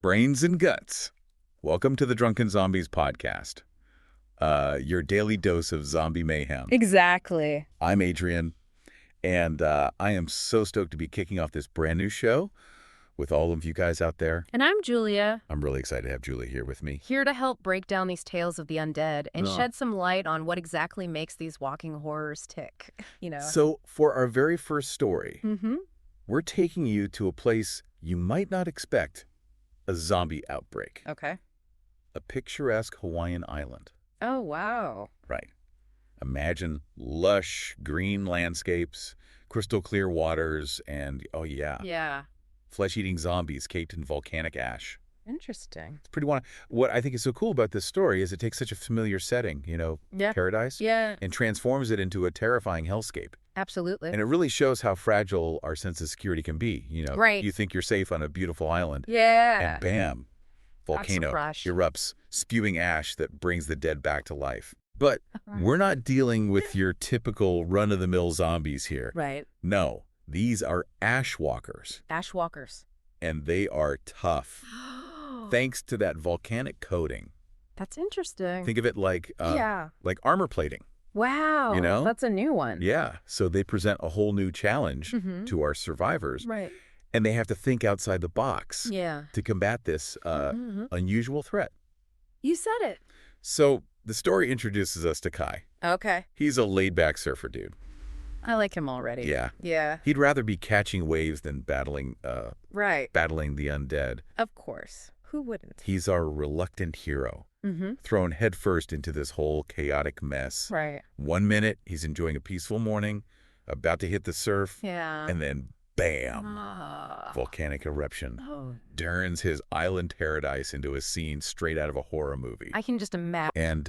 Brains and guts. Welcome to the Drunken Zombies Podcast. Your daily dose of zombie mayhem. Exactly. I'm Adrian, and I am so stoked to be kicking off this brand new show with all of you guys out there. And I'm Julia, I'm really excited to have Julia here with me. here to help break down these tales of the undead and shed some light on what exactly makes these walking horrors tick, So for our very first story, Mm-hmm. we're taking you to a place you might not expect a zombie outbreak. Okay. A picturesque Hawaiian island. Oh, wow. Right. Imagine lush green landscapes, crystal clear waters, and, oh yeah, Yeah. flesh-eating zombies caked in volcanic ash. Interesting. It's pretty wild. What I think is so cool about this story is it takes such a familiar setting, Yeah. paradise, Yeah, and transforms it into a terrifying hellscape. absolutely. And it really shows how fragile our sense of security can be. Right. You think you're safe on a beautiful island, Yeah. and bam, volcano crush. erupts, spewing ash that brings the dead back to life. But we're not dealing with your typical run-of-the-mill zombies here. Right. No, these are ash walkers, Ash walkers. and they are tough. Thanks to that volcanic coating. That's interesting. Think of it like like armor plating. Wow. You know? That's a new one. Yeah, so they present a whole new challenge Mhm. to our survivors, Right. and they have to think outside the box Yeah. to combat this Mhm. unusual threat. You said it. So the story introduces us to Kai. Okay. He's a laid-back surfer dude. I like him already. Yeah. Yeah. He'd rather be catching waves than battling Right. the undead. Of course. Who wouldn't? He's our reluctant hero, Mm-hmm. thrown headfirst into this whole chaotic mess. Right. 1 minute, he's enjoying a peaceful morning, about to hit the surf, Yeah. and then bam, Ah. volcanic eruption. Oh. Turns his island paradise into a scene straight out of a horror movie. I can just imagine. And,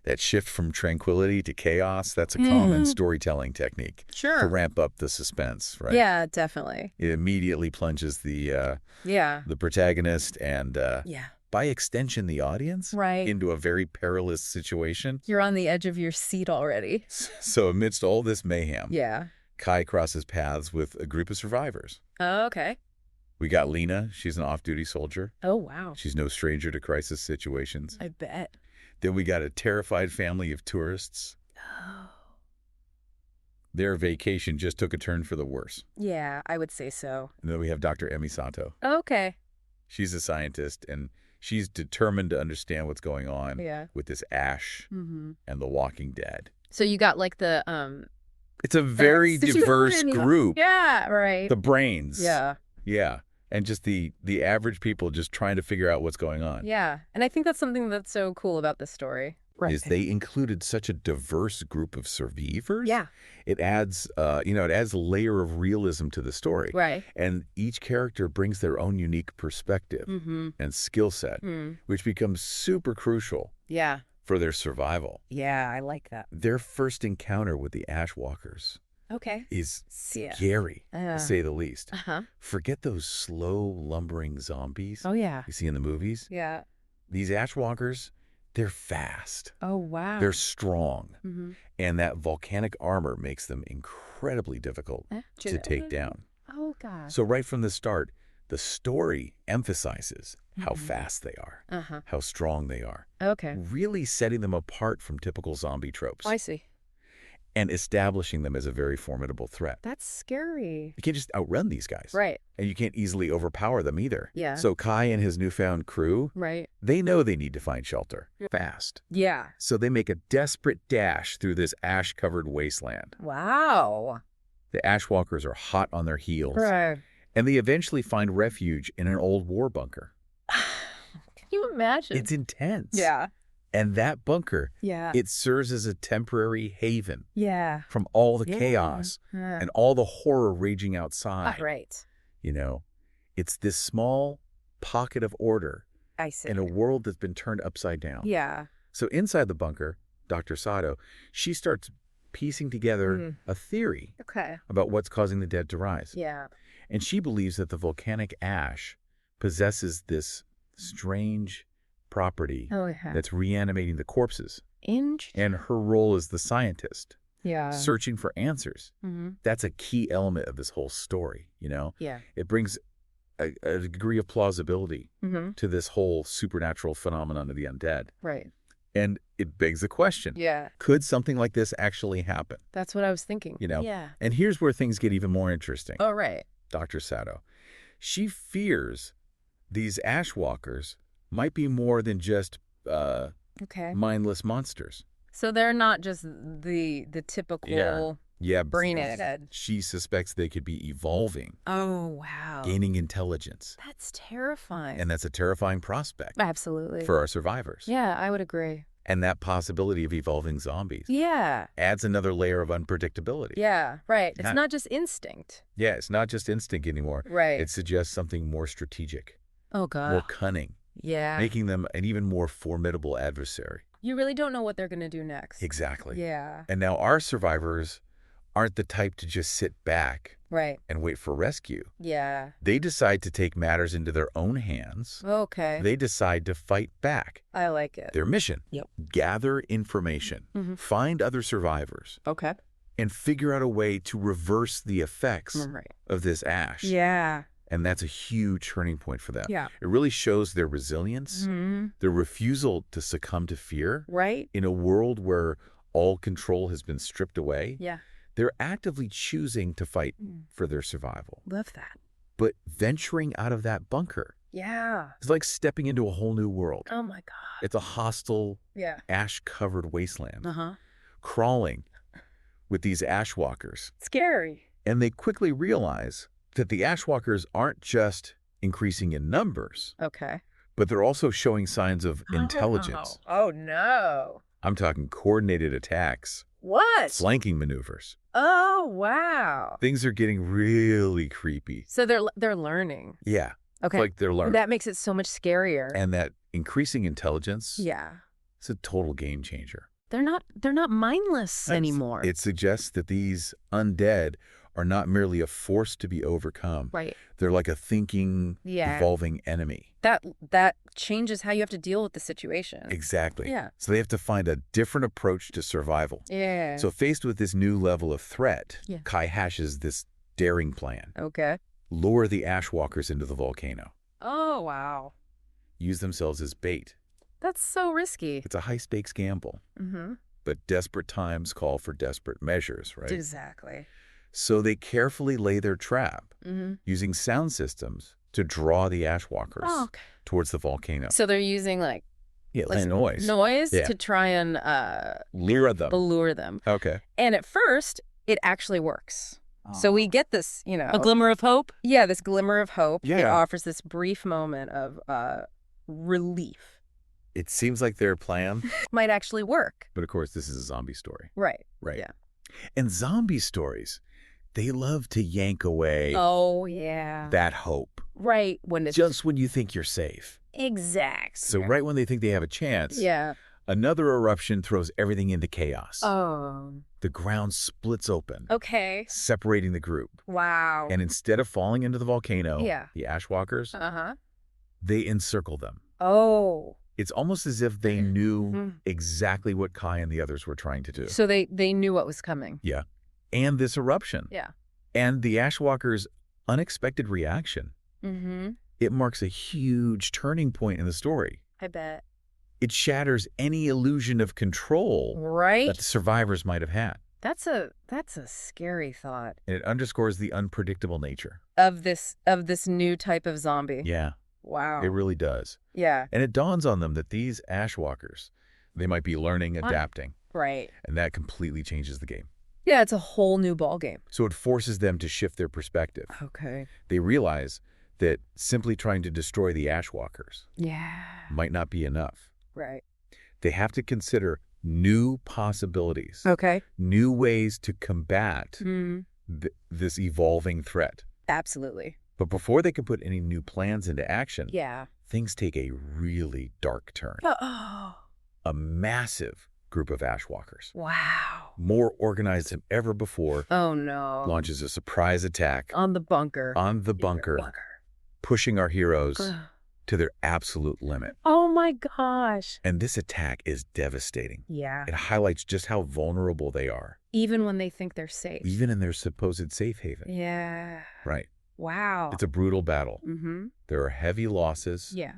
that shift from tranquility to chaos, that's a common storytelling technique to Sure. ramp up the suspense, right? Yeah, definitely. It immediately plunges the Yeah. protagonist and, Yeah. by extension, the audience Right. into a very perilous situation. You're on the edge of your seat already. So amidst all this mayhem, Yeah. Kai crosses paths with a group of survivors. Oh, okay. We got Lena. She's an off-duty soldier. Oh, wow. She's no stranger to crisis situations. I bet. Then we got a terrified family of tourists. Oh. Their vacation just took a turn for the worse. Yeah, I would say so. And then we have Dr. Emi Sato. Okay. She's a scientist, and she's determined to understand what's going on Yeah. with this ash Mm-hmm. and the walking dead. So you got like the It's a very diverse group. Yeah, right. The brains. Yeah. Yeah. And just the average people just trying to figure out what's going on. Yeah. And I think that's something that's so cool about this story. Is they included such a diverse group of survivors. Yeah. It adds, it adds a layer of realism to the story. Right. And each character brings their own unique perspective Mm-hmm. and skill set, which becomes super crucial Yeah. for their survival. Yeah, I like that. Their first encounter with the ash walkers Okay. is Yeah. scary, to say the least. Uh-huh. Forget those slow, lumbering zombies Oh, yeah. you see in the movies. Yeah. These ash walkers, they're fast. Oh, wow. They're strong. Mm-hmm. And that volcanic armor makes them incredibly difficult to take down. Oh, gosh. So right from the start, the story emphasizes how fast they are, Uh-huh. how strong they are, Okay. really setting them apart from typical zombie tropes I see. and establishing them as a very formidable threat. That's scary. You can't just outrun these guys. Right. And you can't easily overpower them either. Yeah. So Kai and his newfound crew, Right. they know they need to find shelter fast. Yeah. So they make a desperate dash through this ash-covered wasteland. Wow. The Ashwalkers are hot on their heels, Right. and they eventually find refuge in an old war bunker. Can you imagine? It's intense. Yeah. And that bunker, Yeah. it serves as a temporary haven Yeah. from all the Yeah. chaos Yeah. and all the horror raging outside. Right. It's this small pocket of order I see. in a world that's been turned upside down. Yeah. So inside the bunker, Dr. Sato, she starts piecing together a theory Okay. about what's causing the dead to rise. Yeah. And she believes that the volcanic ash possesses this strange property Oh, yeah. that's reanimating the corpses. Interesting. And her role as the scientist, Yeah. searching for answers. Mm-hmm. That's a key element of this whole story, Yeah. It brings a degree of plausibility Mm-hmm. to this whole supernatural phenomenon of the undead. Right. And it begs the question, Yeah. could something like this actually happen? That's what I was thinking. You know? Yeah. And here's where things get even more interesting. Oh, right. Dr. Sato. She fears these ashwalkers might be more than just Okay. mindless monsters. So they're not just the typical Yeah, brain dead. she suspects they could be evolving, Oh, wow. gaining intelligence. That's terrifying. And that's a terrifying prospect Absolutely. for our survivors. Yeah, I would agree. And that possibility of evolving zombies Yeah. adds another layer of unpredictability. Yeah, right. It's Not- not just instinct. Yeah, it's not just instinct anymore. Right. It suggests something more strategic, Oh, God. more cunning, Yeah. making them an even more formidable adversary. You really don't know what they're going to do next. Exactly. Yeah. And now our survivors aren't the type to just sit back Right. and wait for rescue. Yeah. They decide to take matters into their own hands. Okay. They decide to fight back. I like it. Their mission, Yep. gather information, Mhm. find other survivors, Okay. and figure out a way to reverse the effects Right. of this ash. Yeah. And that's a huge turning point for them. Yeah. It really shows their resilience, Mm-hmm. their refusal to succumb to fear. Right? In a world where all control has been stripped away, Yeah. they're actively choosing to fight Mm. for their survival. Love that. But venturing out of that bunker Yeah. is like stepping into a whole new world. Oh, my God. It's a hostile, Yeah. ash-covered wasteland, Uh-huh. crawling with these ashwalkers. Scary. And they quickly realize that the ashwalkers aren't just increasing in numbers, Okay. but they're also showing signs of intelligence. Oh, no. I'm talking coordinated attacks, What? flanking maneuvers. Oh, wow. Things are getting really creepy. So they're learning. Yeah. Okay. It's like they're learning. That makes it so much scarier. And that increasing intelligence Yeah. is a total game changer. They're not mindless anymore. It suggests that these undead are not merely a force to be overcome. Right. They're like a thinking, Yeah. evolving enemy. That changes how you have to deal with the situation. Exactly. Yeah. So they have to find a different approach to survival. Yeah. So faced with this new level of threat, Yeah. Kai hashes this daring plan. Okay. Lure the ashwalkers into the volcano. Oh, wow. Use themselves as bait. That's so risky. It's a high-stakes gamble. Mm-hmm. But desperate times call for desperate measures, right? Exactly. So they carefully lay their trap, Mm-hmm. using sound systems to draw the ashwalkers Oh, okay. towards the volcano. So they're using like noise. noise Yeah. to try and Lure them. allure them. Okay. And at first, it actually works. So we get this, A glimmer of hope? yeah, this glimmer of hope. It Yeah. offers this brief moment of relief. It seems like their plan, Might actually work. but of course this is a zombie story. Right. Right. Yeah. And zombie stories, they love to yank away Oh, yeah. that hope. Right. When it's Just when you think you're safe. exact. So right when they think they have a chance, Yeah. another eruption throws everything into chaos. Oh. The ground splits open, Okay. separating the group. Wow. And instead of falling into the volcano, Yeah. the ashwalkers, Uh-huh. they encircle them. Oh. It's almost as if they knew Mm. exactly what Kai and the others were trying to do. So they knew what was coming. Yeah. And this eruption. Yeah. And the ashwalkers' unexpected reaction. Mm-hmm. It marks a huge turning point in the story. I bet. It shatters any illusion of control Right? that the survivors might have had. That's a scary thought And it underscores the unpredictable nature. of this new type of zombie. Yeah, Wow. it really does. Yeah. And it dawns on them that these ashwalkers, they might be learning, adapting, Right. and that completely changes the game. Yeah, it's a whole new ball game. So it forces them to shift their perspective. Okay. They realize that simply trying to destroy the ashwalkers Yeah. might not be enough. Right. They have to consider new possibilities, Okay. new ways to combat Mm, this evolving threat. absolutely. But before they can put any new plans into action, Yeah. things take a really dark turn. Oh. A massive group of ashwalkers, Wow. more organized than ever before, Oh no. launches a surprise attack On the bunker. on the bunker, pushing our heroes Ugh. to their absolute limit. Oh my gosh. And this attack is devastating. Yeah. It highlights just how vulnerable they are, Even when they think they're safe. even in their supposed safe haven. Yeah. Right. Wow. It's a brutal battle. Mm-hmm. There are heavy losses. Yeah.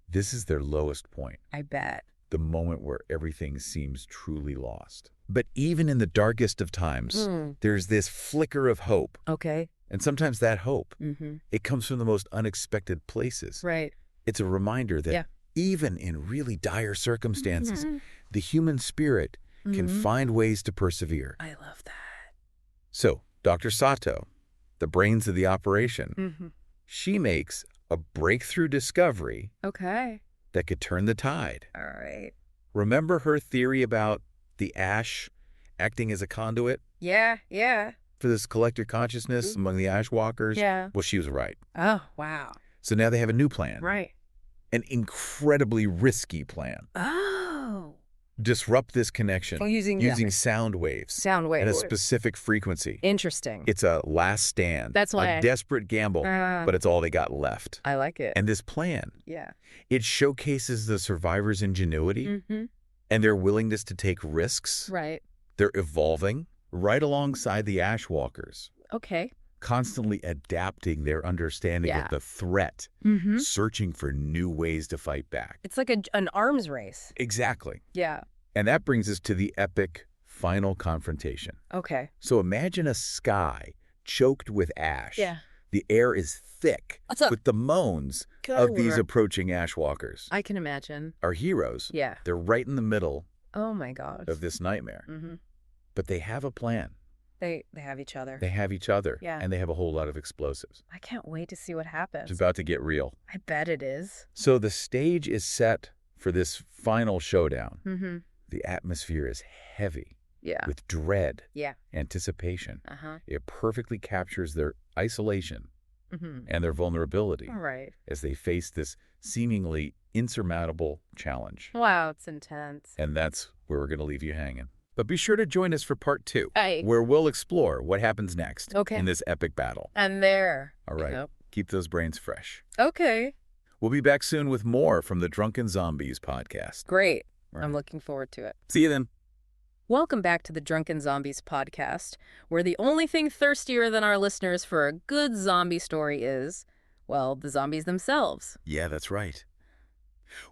This is their lowest point. I bet. The moment where everything seems truly lost. But even in the darkest of times, there's this flicker of hope. Okay. And sometimes that hope, Mm-hmm. it comes from the most unexpected places. Right. It's a reminder that even in really dire circumstances, the human spirit can find ways to persevere. I love that. So, Dr. Sato, the brains of the operation, she makes a breakthrough discovery Okay. that could turn the tide. All right. Remember her theory about the ash acting as a conduit Yeah. for this collective consciousness among the ash walkers? Yeah. Well, she was right. Oh, wow. So now they have a new plan. Right. An incredibly risky plan. Oh. Disrupt this connection Using sound waves sound waves. at a specific frequency. Interesting. It's a last stand. That's why a desperate gamble, but it's all they got left. I like it. And this plan, Yeah. it showcases the survivors' ingenuity and their willingness to take risks. Right. They're evolving right alongside the ash walkers, Okay. constantly adapting their understanding of the threat, searching for new ways to fight back. It's like an arms race. Exactly. Yeah. And that brings us to the epic final confrontation. Okay. So imagine a sky choked with ash. Yeah. The air is thick What's up? with the moans of these approaching ash walkers. I can imagine. Our heroes, Yeah. they're right in the middle Oh my gosh. of this nightmare. But they have a plan. They have each other. They have each other. Yeah. And they have a whole lot of explosives. I can't wait to see what happens. It's about to get real. I bet it is. So the stage is set for this final showdown. Mm-hmm. The atmosphere is heavy Yeah. with dread, Yeah. anticipation. Uh-huh. It perfectly captures their isolation Mm-hmm. and their vulnerability All right. as they face this seemingly insurmountable challenge. Wow, it's intense. And that's where we're going to leave you hanging. But be sure to join us for part 2, Aye. where we'll explore what happens next Okay. in this epic battle. And there. All right. Yep. Keep those brains fresh. Okay. We'll be back soon with more from the Drunken Zombies podcast. Great. Right. I'm looking forward to it. See you then. Welcome back to the Drunken Zombies Podcast, where the only thing thirstier than our listeners for a good zombie story is, well, the zombies themselves. Yeah, that's right.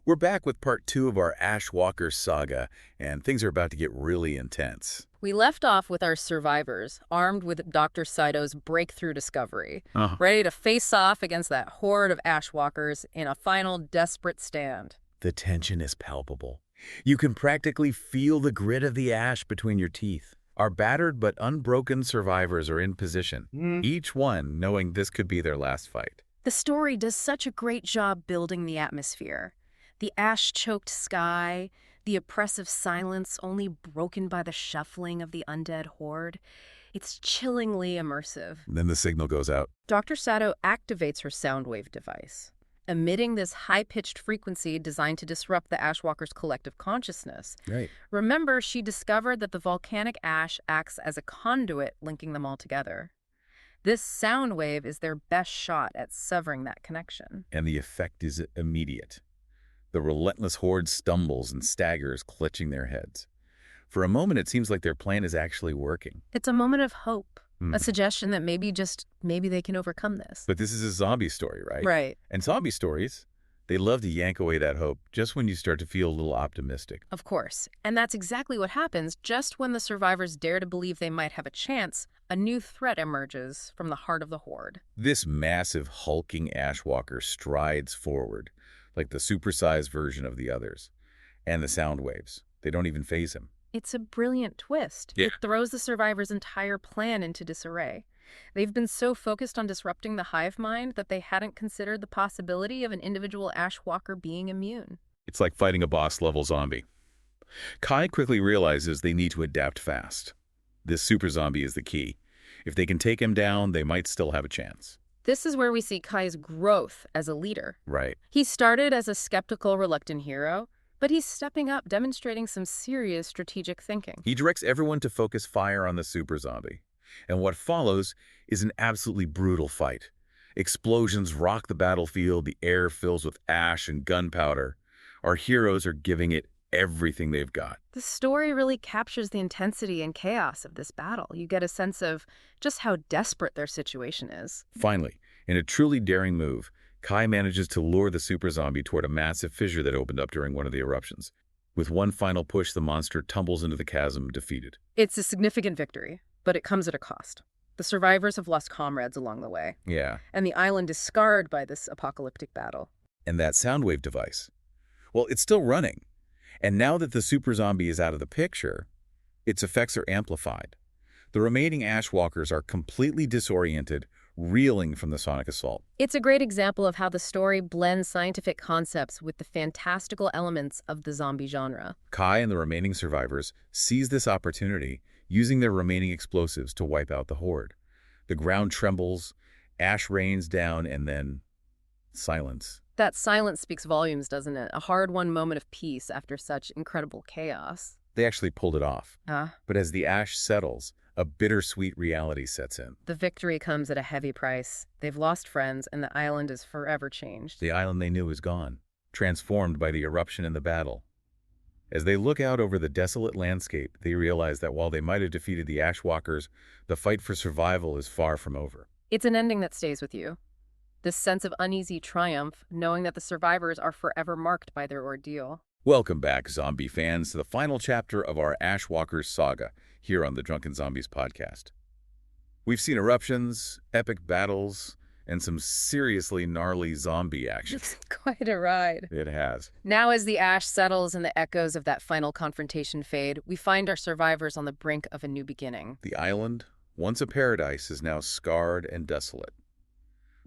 We're back with part 2 of our Ash Walker saga, and things are about to get really intense. We left off with our survivors, armed with Dr. Saito's breakthrough discovery, Uh-huh. ready to face off against that horde of Ashwalkers in a final desperate stand. The tension is palpable. You can practically feel the grit of the ash between your teeth. Our battered but unbroken survivors are in position, each one knowing this could be their last fight. The story does such a great job building the atmosphere. The ash-choked sky, the oppressive silence only broken by the shuffling of the undead horde. It's chillingly immersive. Then the signal goes out. Dr. Sato activates her sound wave device, emitting this high-pitched frequency designed to disrupt the Ashwalkers' collective consciousness. Right. Remember, she discovered that the volcanic ash acts as a conduit linking them all together. This sound wave is their best shot at severing that connection. And the effect is immediate. The relentless horde stumbles and staggers, clutching their heads. For a moment, it seems like their plan is actually working. It's a moment of hope, a suggestion that maybe they can overcome this. But this is a zombie story, right? Right. And zombie stories, they love to yank away that hope just when you start to feel a little optimistic. Of course. And that's exactly what happens just when the survivors dare to believe they might have a chance. A new threat emerges from the heart of the horde. This massive, hulking ashwalker strides forward, like the supersized version of the others. And the sound waves, they don't even faze him. It's a brilliant twist. Yeah. It throws the survivors' entire plan into disarray. They've been so focused on disrupting the hive mind that they hadn't considered the possibility of an individual Ashwalker being immune. It's like fighting a boss-level zombie. Kai quickly realizes they need to adapt fast. This super zombie is the key. If they can take him down, they might still have a chance. This is where we see Kai's growth as a leader. Right. He started as a skeptical, reluctant hero, but he's stepping up, demonstrating some serious strategic thinking. He directs everyone to focus fire on the super zombie. And what follows is an absolutely brutal fight. Explosions rock the battlefield, the air fills with ash and gunpowder. Our heroes are giving it everything they've got. The story really captures the intensity and chaos of this battle. You get a sense of just how desperate their situation is. Finally, In a truly daring move, Kai manages to lure the super zombie toward a massive fissure that opened up during one of the eruptions. With one final push, the monster tumbles into the chasm, defeated. It's a significant victory, but it comes at a cost. The survivors have lost comrades along the way. Yeah. And the island is scarred by this apocalyptic battle. And that sound wave device? Well, it's still running. And now that the super zombie is out of the picture, its effects are amplified. The remaining Ashwalkers are completely disoriented, reeling from the sonic assault. It's a great example of how the story blends scientific concepts with the fantastical elements of the zombie genre. Kai and the remaining survivors seize this opportunity, using their remaining explosives to wipe out the horde. The ground trembles, ash rains down, and then silence. That silence speaks volumes, doesn't it? A hard-won moment of peace after such incredible chaos. They actually pulled it off. But as the ash settles, a bittersweet reality sets in. The victory comes at a heavy price. They've lost friends, and the island is forever changed. The island they knew is gone, transformed by the eruption and the battle. As they look out over the desolate landscape, they realize that while they might have defeated the Ashwalkers, the fight for survival is far from over. It's an ending that stays with you. This sense of uneasy triumph, knowing that the survivors are forever marked by their ordeal. Welcome back, zombie fans, to the final chapter of our Ashwalkers saga here on the Drunken Zombies Podcast. We've seen eruptions, epic battles, and some seriously gnarly zombie action. It's quite a ride. It has. Now, as the ash settles and the echoes of that final confrontation fade, we find our survivors on the brink of a new beginning. The island, once a paradise, is now scarred and desolate.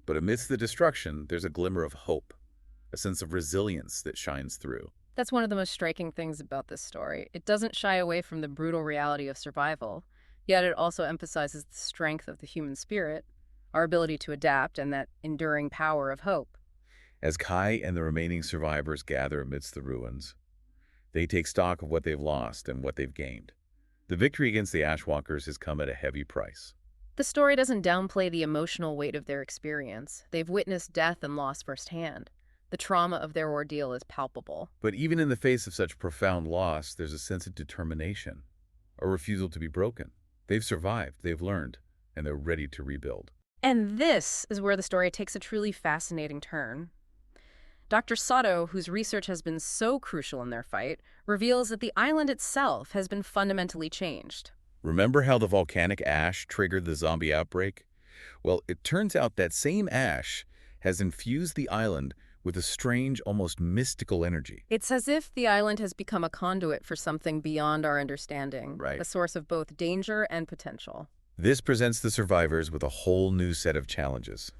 But amidst the destruction, there's a glimmer of hope, a sense of resilience that shines through. That's one of the most striking things about this story. It doesn't shy away from the brutal reality of survival, yet it also emphasizes the strength of the human spirit, our ability to adapt, and that enduring power of hope. As Kai and the remaining survivors gather amidst the ruins, they take stock of what they've lost and what they've gained. The victory against the Ashwalkers has come at a heavy price. The story doesn't downplay the emotional weight of their experience. They've witnessed death and loss firsthand. The trauma of their ordeal is palpable. But even in the face of such profound loss, there's a sense of determination, a refusal to be broken. They've survived, they've learned, and they're ready to rebuild. And this is where the story takes a truly fascinating turn. Dr. Sato, whose research has been so crucial in their fight, reveals that the island itself has been fundamentally changed. Remember how the volcanic ash triggered the zombie outbreak? Well, it turns out that same ash has infused the island with a strange, almost mystical energy. It's as if the island has become a conduit for something beyond our understanding, Right. a source of both danger and potential. This presents the survivors with a whole new set of challenges.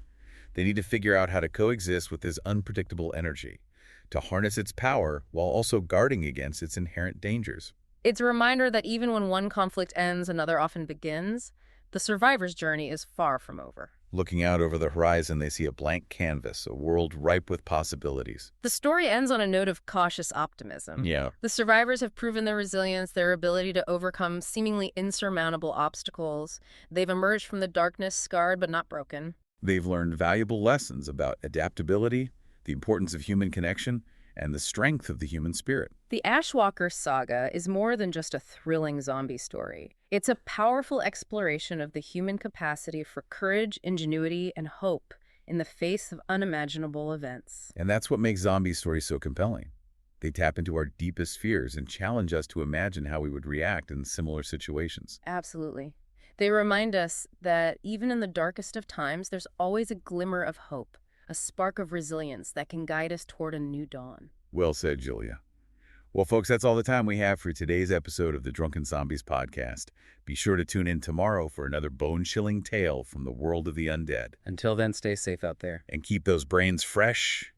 They need to figure out how to coexist with this unpredictable energy, to harness its power while also guarding against its inherent dangers. It's a reminder that even when one conflict ends, another often begins. The survivor's journey is far from over. Looking out over the horizon, they see a blank canvas, a world ripe with possibilities. The story ends on a note of cautious optimism. Yeah. The survivors have proven their resilience, their ability to overcome seemingly insurmountable obstacles. They've emerged from the darkness scarred but not broken. They've learned valuable lessons about adaptability, the importance of human connection, and the strength of the human spirit. The Ashwalker saga is more than just a thrilling zombie story. It's a powerful exploration of the human capacity for courage, ingenuity, and hope in the face of unimaginable events. And that's what makes zombie stories so compelling. They tap into our deepest fears and challenge us to imagine how we would react in similar situations. Absolutely. They remind us that even in the darkest of times, there's always a glimmer of hope, a spark of resilience that can guide us toward a new dawn. Well said, Julia. Well, folks, that's all the time we have for today's episode of the Drunken Zombies Podcast. Be sure to tune in tomorrow for another bone-chilling tale from the world of the undead. Until then, stay safe out there. And keep those brains fresh